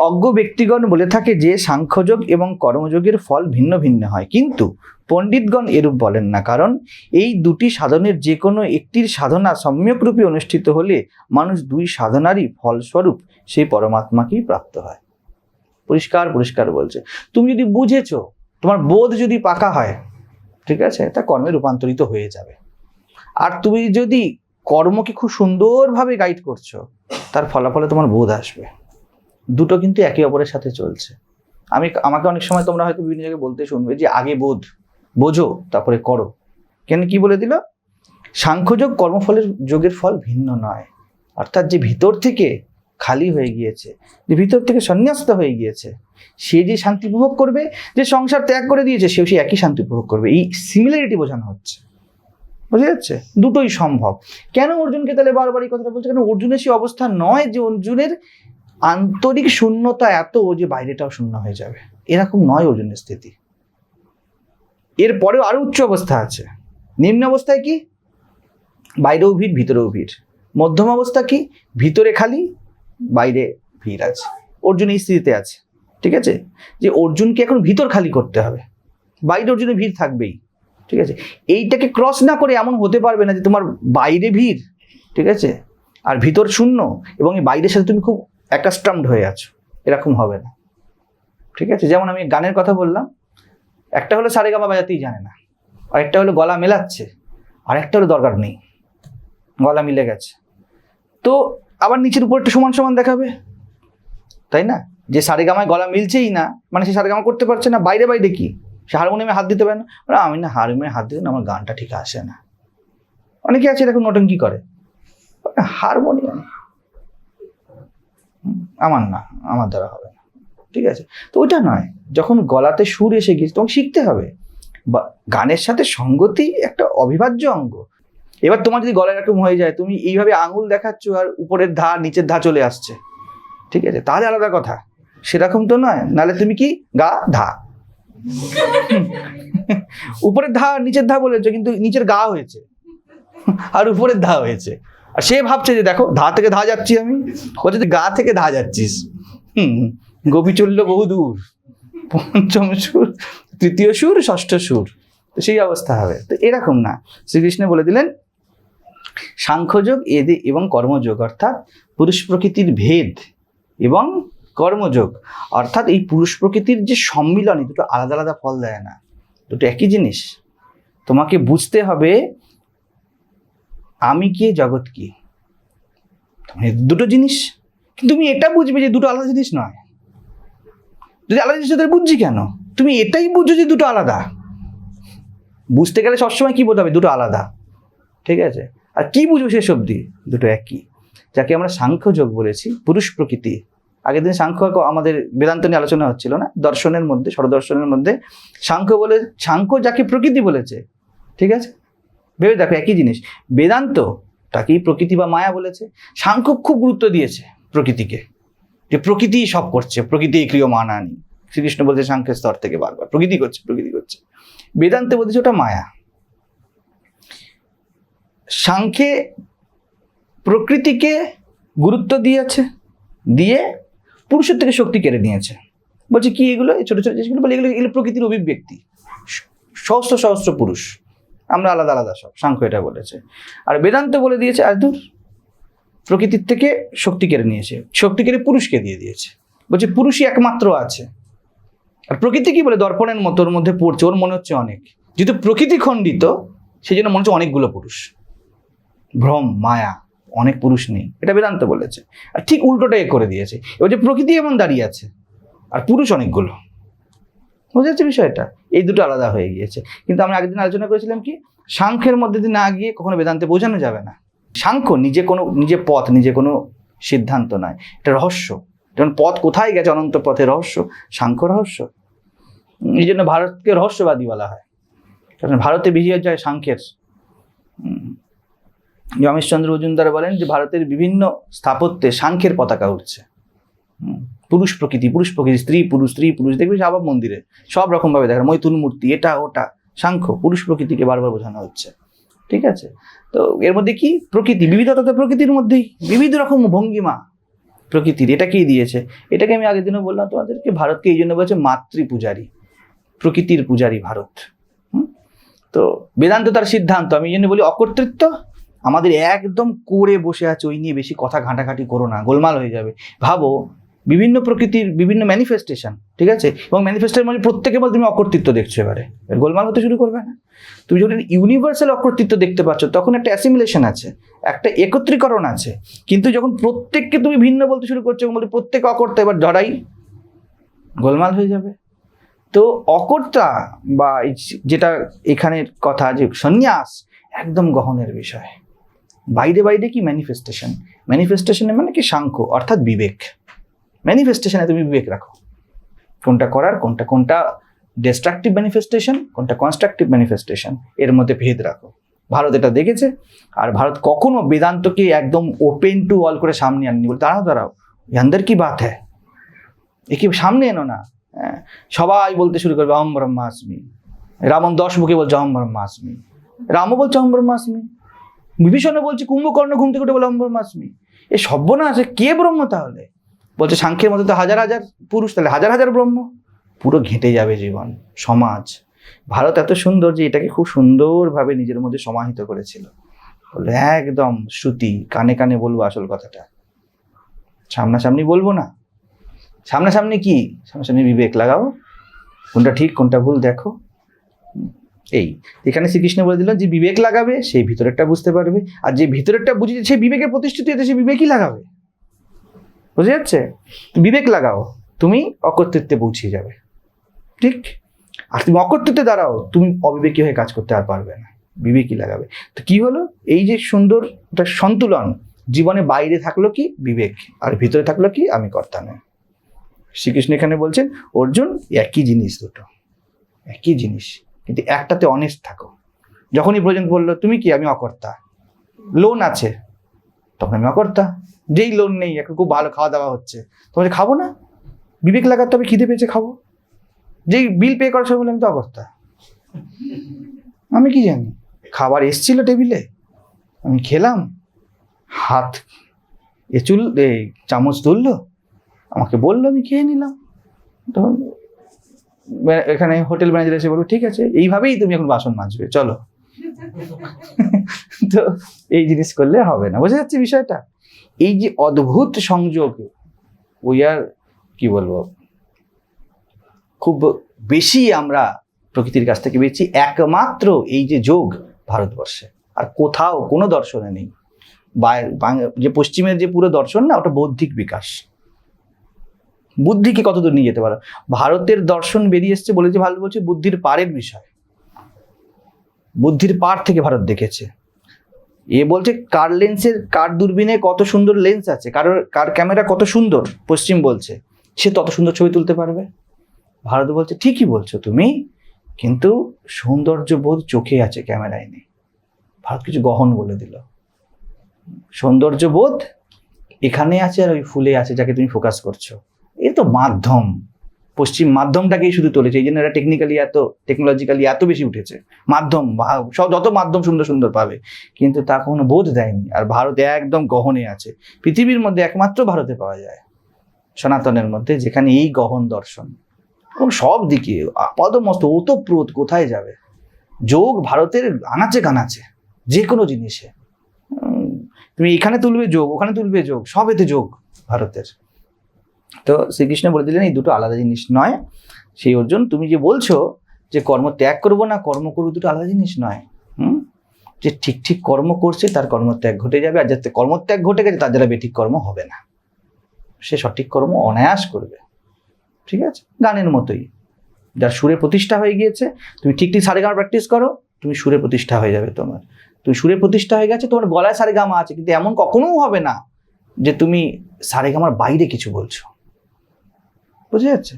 অজ্ঞ ব্যক্তিগণ বলে থাকে যে সাংখ্যযোগ এবং কর্মযোগের ফল ভিন্ন ভিন্ন হয়, কিন্তু পণ্ডিতগণ এরূপ বলেন না, কারণ এই দুটি সাধনের যে কোনো একটির সাধনা সম্যকরূপে অনুষ্ঠিত হলে মানুষ দুই সাধনারই ফলস্বরূপ সেই পরমাত্মাকেই প্রাপ্ত হয়। পরিষ্কার পরিষ্কার বলছে, তুমি যদি বুঝেছো, তোমার বোধ যদি পাকা হয়, ঠিক আছে, তা কর্মে রূপান্তরিত হয়ে যাবে। আর তুমি যদি কর্মকে খুব সুন্দরভাবে গাইড করছো, তার ফলাফলে তোমার বোধ আসবে। দুটো কিন্তু একে অপরের সাথে চলছে। আমাকে অনেক সময় তোমরা হয়তো বিভিন্ন জায়গায় বলতে শুনবে যে আগে বোঝো তারপরে করো। কেন কি বলে দিল? সাংখ্যযোগ কর্মফলের যোগের ফল ভিন্ন নয়। অর্থাৎ যে ভিতর থেকে খালি হয়ে গিয়েছে, যে ভিতর থেকে সন্ন্যস্ত হয়ে গিয়েছে, সে যে শান্তি উপভোগ করবে, যে সংসার ত্যাগ করে দিয়েছে সেও সে একই শান্তি উপভোগ করবে। এই সিমিলারিটি বোঝানো হচ্ছে, বুঝা যাচ্ছে? দুটোই সম্ভব। কেন অর্জুনকে তাহলে বারবার এই কথাটা বলছে? কেন অর্জুনের সেই অবস্থা নয় যে অর্জুনের আন্তরিক শূন্যতা এত যে বাইরেটাও শূন্য হয়ে যাবে, এরকম নয় অর্জুনের স্থিতি। এরপরেও আরো উচ্চ অবস্থা আছে। নিম্ন অবস্থায় কি? বাইরেও ভিড়, ভিতরেও ভিড়। মধ্যম অবস্থা কি? ভিতরে খালি, বাইরে ভিড় আছে। অর্জুন এই স্থিতিতে আছে, ঠিক আছে, যে অর্জুনকে এখন ভিতর খালি করতে হবে, বাইরে অর্জুনের ভিড় থাকবেই, ঠিক আছে। এইটাকে ক্রস না করে এমন হতে পারবে না যে তোমার বাইরে ভিড়, ঠিক আছে, আর ভিতর শূন্য, এবং এই বাইরের সাথে তুমি খুব অ্যাকাস্টামড হয়ে আছো, এরকম হবে না, ঠিক আছে। যেমন আমি গানের কথা বললাম, একটা হলো সারেগামা বাজাতেই জানে না, আর একটা হলো গলা মেলাচ্ছে, আর একটা হলো দরকার নেই, গলা মিলে গেছে, তো আবার নিচের উপরটা সমান সমান দেখাবে, তাই না? যে সারেগামায় গলা মিলছেই না, মানে সে সারেগামা করতে পারছে না। বাইরে বাইরে কি? সে হারমোনিয়ামে হাত দিতে পারে না, আমি না হারমোনিয়ামে হাত দিলে না আমার গানটা ঠিক আসে না। অনেকে আছে এরকম নটঙ্কি করে, হারমোনিয়াম আমার না, আমার দ্বারা হবে না, ঠিক আছে। তো ওইটা নয়, যখন গলাতে সুর এসে গিয়েছে তোমাকে শিখতে হবে। বা গানের সাথে সঙ্গতি একটা অবিভাজ্য অঙ্গ। এবার তোমার যদি গলা এরকম হয়ে যায়, তুমি এইভাবে আঙুল দেখাচ্ছ আর উপরের ধা নিচের ধা চলে আসছে, ঠিক আছে, তাহলে আলাদা কথা। সেরকম তো নয়, নাহলে তুমি কি গা ধা, উপরের ধা নিচের ধা বলেছো, কিন্তু নিচের গা হয়েছে আর উপরের ধা হয়েছে, আর সে ভাবছে যে দেখো ধা থেকে ধা যাচ্ছি আমি, বলছে গা থেকে ধা যাচ্ছিস। গোপী চলল বহুদূর, পঞ্চম সুর, তৃতীয় সুর, ষষ্ঠ সুর, তো সেই অবস্থা হবে। তো এরকম না, শ্রীকৃষ্ণ বলে দিলেন সাংখ্যযোগ এবং কর্মযোগ, অর্থাৎ পুরুষ প্রকৃতির ভেদ এবং কর্মযোগ, অর্থাৎ এই পুরুষ প্রকৃতির যে সম্মিলনী, দুটো আলাদা আলাদা ফল দেয় না, দুটো একই জিনিস। তোমাকে বুঝতে হবে আমি কি, জগৎ কি, দুটো জিনিস। কিন্তু তুমি এটা বুঝবে যে দুটো আলাদা জিনিস নয়। যদি আলাদা জিনিস তাহলে বুঝছি কেন? তুমি এটাই বুঝছো যে দুটো আলাদা। বুঝতে গেলে সবসময় কি বলতে হবে? দুটো আলাদা, ঠিক আছে। আর কি বুঝবো শেষ অবধি? দুটো একই, যাকে আমরা সাংখ্যযোগ বলেছি, পুরুষ প্রকৃতি। আগের দিন সাংখ্য আমাদের বেদান্ত নিয়ে আলোচনা হচ্ছিল না, দর্শনের মধ্যে, ষড়দর্শনের মধ্যে সাংখ্য যাকে প্রকৃতি বলেছে, ঠিক আছে, ভেবে দেখো একই জিনিস। বেদান্ত তাকেই প্রকৃতি বা মায়া বলেছে। সাংখ্য খুব গুরুত্ব দিয়েছে প্রকৃতিকে, যে প্রকৃতি সব করছে, প্রকৃতি ক্রিয়মান আনি। শ্রীকৃষ্ণ বলছে সাংখ্যের স্তর থেকে বারবার প্রকৃতি করছে, প্রকৃতি করছে। বেদান্তে বলতেছে ওটা মায়া। সাংখ্যে প্রকৃতিকে গুরুত্ব দিয়েছে, দিয়ে পুরুষের থেকে শক্তি কেড়ে নিয়েছে। বলছে কি এগুলো, ছোট ছোট জিনিসগুলো বলে এগুলো প্রকৃতির অভিব্যক্তি, সহস্র সহস্র পুরুষ, আমরা আলাদা আলাদা সব, সাংখ্য এটা বলেছে। আর বেদান্ত বলে দিয়েছে আর দূর, প্রকৃতির থেকে শক্তি কেড়ে নিয়েছে, শক্তি কেড়ে পুরুষকে দিয়ে দিয়েছে। বলছে পুরুষই একমাত্র আছে। আর প্রকৃতি কি বলে? দর্পণের মতো ওর মধ্যে পড়ছে, ওর মনে হচ্ছে অনেক, যেহেতু প্রকৃতি খণ্ডিত সেই জন্য মনে হচ্ছে অনেকগুলো পুরুষ। ভ্রম, মায়া, অনেক পুরুষ নেই, এটা বেদান্ত বলেছে। আর ঠিক উল্টোটাই করে দিয়েছে, এবার যে প্রকৃতি এমন দাঁড়িয়ে আছে আর পুরুষ অনেকগুলো, বুঝা যাচ্ছে বিষয়টা? এই দুটো আলাদা হয়ে গিয়েছে। কিন্তু আমরা আগের দিন আলোচনা করেছিলাম কি, সাংখ্যের মধ্যে দিয়ে না গিয়ে কখনো বেদান্তে বোঝানো যাবে না। সাংখ্য নিজে পথ, নিজে কোনো সিদ্ধান্ত নয়, এটা রহস্য। যেমন পথ কোথায় গেছে, অনন্ত পথের রহস্য, সাংখ্য রহস্য। এই জন্য ভারতকে রহস্যবাদী বলা হয়, কারণ ভারতে বিজয় যায় সাংখ্যের। রমেশচন্দ্র মজুমদার বলেন যে ভারতের বিভিন্ন স্থাপত্যে সাংখ্যের পতাকা উঠছে। পুরুষ প্রকৃতি, স্ত্রী পুরুষ দেখবে আবার মন্দিরে সব রকম ভাবে দেখা, মৈথুন মূর্তি, এটা ওটা, সাংখ্য পুরুষ প্রকৃতিকে বারবার বোঝানো হচ্ছে, ঠিক আছে। তো এর মধ্যে কি প্রকৃতি, বিবিধতা তো প্রকৃতির মধ্যেই, বিবিধ রকম ভঙ্গিমা, প্রকৃতির। এটা কি দিয়েছে? এটাকে আমি আগের দিনও বললাম তোমাদেরকে, ভারতকে এই জন্য বলছে মাতৃপূজারী, প্রকৃতির পূজারী ভারত। তো বেদান্ত তার সিদ্ধান্ত, আমি এই জন্য বলি অকর্তৃত্ব আমাদের একদম করে বসে আছে, ওই নিয়ে বেশি কথা ঘাঁটাঘাঁটি করো না, গোলমাল হয়ে যাবে। ভাবো বিভিন্ন প্রকৃতির বিভিন্ন ম্যানিফেস্টেশন, ঠিক আছে, এবং ম্যানিফেস্টের মধ্যে প্রত্যেকে বল তুমি অকর্তৃত্ব দেখছো, এবারে গোলমাল হতে শুরু করবে না। তুমি যখন ইউনিভার্সাল অকর্তৃত্ব দেখতে পাচ্ছ তখন একটা অ্যাসিমিলেশন আছে, একটা একত্রীকরণ আছে। কিন্তু যখন প্রত্যেককে তুমি ভিন্ন বলতে শুরু করছো এবং বলতে প্রত্যেক অকর্তা, এবার ধরাই গোলমাল হয়ে যাবে। তো অকর্তা বা যেটা এখানের কথা যে সন্ন্যাস, একদম গহনের বিষয়। বাইরে বাইরে কি ম্যানিফেস্টেশন, ম্যানিফেস্টেশনে মানে কি সাংখ্য অর্থাৎ বিবেক। ম্যানিফেস্টেশনে তুমি বিবেক রাখো, কোনটা করার, কোনটা ডিস্ট্রাকটিভ ম্যানিফেস্টেশন, কোনটা কনস্ট্রাকটিভ ম্যানিফেস্টেশন, এর মধ্যে ভেদ রাখো। ভারত এটা দেখেছে, আর ভারত কখনো বেদান্তকে একদম ওপেন টু অল করে সামনে আনেনি, বলে দাঁড়াও আন্দর কি বাত হ্যাঁ, এ কি সামনে এনো না। সবাই বলতে শুরু করবে অহম ব্রহ্মাস্মি, রাবণ 10 মুখে বলছে অহম ব্রহ্মাস্মি, রামও বলছে অহম ব্রহ্মাস্মি, বিভীষণও বলছে, কুম্ভকর্ণ ঘুম থেকে উঠে বলে অহম ব্রহ্মাস্মি। এ সর্বনাশ, কেয়ে ব্রহ্ম তাহলে? বলছে সাংখ্যের মধ্যে তো হাজার হাজার পুরুষ, তাহলে হাজার হাজার ব্রহ্ম। পুরো ঘেঁটে যাবে জীবন, সমাজ। ভারত এত সুন্দর যে এটাকে খুব সুন্দরভাবে নিজের মধ্যে সমাহিত করেছিল। বলে একদম শ্রুতি, কানে কানে বলবো আসল কথাটা, সামনাসামনি বলবো না। সামনাসামনি কি, সামনাসামনি বিবেক লাগাও, কোনটা ঠিক কোনটা ভুল দেখো। এই এখানে শ্রীকৃষ্ণ বলে দিল যে বিবেক লাগাবে সেই ভিতরেরটা বুঝতে পারবে, আর যে ভিতরেরটা বুঝেছে সে বিবেকে প্রতিষ্ঠিত হয়েছে, সে বিবেকই লাগাবে। বুঝে যাচ্ছে? বিবেক লাগাও, তুমি অকর্তৃত্বে পৌঁছে যাবে, ঠিক। আর তুমি অকর্তৃত্বে দাঁড়াও, তুমি অবিবেকী হয়ে কাজ করতে আর পারবে না, বিবেকই লাগাবে। তো কি হলো, এই যে সুন্দর একটা সন্তুলন, জীবনে বাইরে থাকলো কি বিবেক, আর ভিতরে থাকলো কি আমি কর্তা নয়। শ্রীকৃষ্ণ এখানে বলছেন অর্জুন একই জিনিস, দুটো একই জিনিস, কিন্তু একটাতে অনেস্ট থাকো। যখনই প্রয়োজন বললো তুমি কি, আমি অকর্তা, লোন আছে তখন আমি অকর্তা, যেই লোন নেই এখন খুব ভালো খাওয়া দাওয়া হচ্ছে, তোমাকে খাবো না, বিবেক লাগাতে হবে, খিদে পেয়েছে খাবো। যেই বিল পে করার সময় বলে আমি তো অকর্তা, আমি কি জানি, খাবার এসছিল টেবিলে, আমি খেলাম, হাত চামচ তুললো, আমাকে বললো, আমি খেয়ে নিলাম। তখন এখানে হোটেল ম্যানেজার এসে বলবো ঠিক আছে এইভাবেই তুমি এখন বাসন মাজবে, চলো। তো এই জিনিস করলে হবে না, বোঝা যাচ্ছে বিষয়টা। এই যে অদ্ভুত সংযোগ, ওই আর কি বলবো, খুব বেশি আমরা প্রকৃতির কাছ থেকে পেয়েছি একমাত্র এই যে যোগ ভারতবর্ষে, আর কোথাও কোনো দর্শনে নেই। যে পশ্চিমের যে পুরো দর্শন না, ওটা বৌদ্ধিক বিকাশ। বুদ্ধিকে কতদূর নিয়ে যেতে পারো, ভারতের দর্শন বেরিয়ে এসছে বলে যে ভারত বলছে বুদ্ধির পারের বিষয়, বুদ্ধির পার থেকে ভারত দেখেছে। এ বলছে কার লেন্সের, কার দূরবীনে কত সুন্দর লেন্স আছে, কার ক্যামেরা কত সুন্দর, পশ্চিম বলছে সে তত সুন্দর ছবি তুলতে পারবে। ভারত বলছে ঠিকই বলছো তুমি, কিন্তু সৌন্দর্য বোধ চোখে আছে, ক্যামেরায় নেই। ভারত কিছু গহন বলে দিল, সৌন্দর্য বোধ এখানে আছে আর ওই ফুলে আছে যাকে তুমি ফোকাস করছো। এ তো মাধ্যম, পশ্চিম মাধ্যমটাকেই শুধু তুলেছে, এই জন্য এরা টেকনোলজিক্যালি এত বেশি উঠেছে। মাধ্যম, সব যত মাধ্যম সুন্দর সুন্দর পাবে, কিন্তু তা কোনো বোধ দেয়নি। আর ভারত একদম গহনে আছে, পৃথিবীর মধ্যে একমাত্র ভারতে পাওয়া যায়, সনাতনের মধ্যে, যেখানে এই গহন দর্শন এবং সব দিকে আপাদমস্ত ওতপ্রোত। কোথায় যাবে যোগ, ভারতের আনাচে কানাচে, যে কোনো জিনিসে তুমি এখানে তুলবে যোগ, ওখানে তুলবে যোগ, সব এতে যোগ ভারতের। তো শ্রীকৃষ্ণ বলে দিলেন এই দুটো আলাদা জিনিস নয়। সেই অর্জুন, তুমি যে বলছো যে কর্ম ত্যাগ করবো না কর্ম করবো, দুটো আলাদা জিনিস নয়। যে ঠিক ঠিক কর্ম করছে তার কর্মত্যাগ ঘটে যাবে, আর যাতে কর্মত্যাগ ঘটে গেছে তার যারা বেঠিক কর্ম হবে না, সে সঠিক কর্ম অনায়াস করবে। ঠিক আছে, গানের মতোই, যার সুরে প্রতিষ্ঠা হয়ে গিয়েছে, তুমি ঠিক ঠিক সারেগামা প্র্যাকটিস করো, তুমি সুরে প্রতিষ্ঠা হয়ে যাবে। তুমি সুরে প্রতিষ্ঠা হয়ে গেছে, তোমার গলায় সারেগামা আছে, কিন্তু এমন কখনোও হবে না যে তুমি সারেগামার বাইরে কিছু বলছো। বুঝে যাচ্ছে?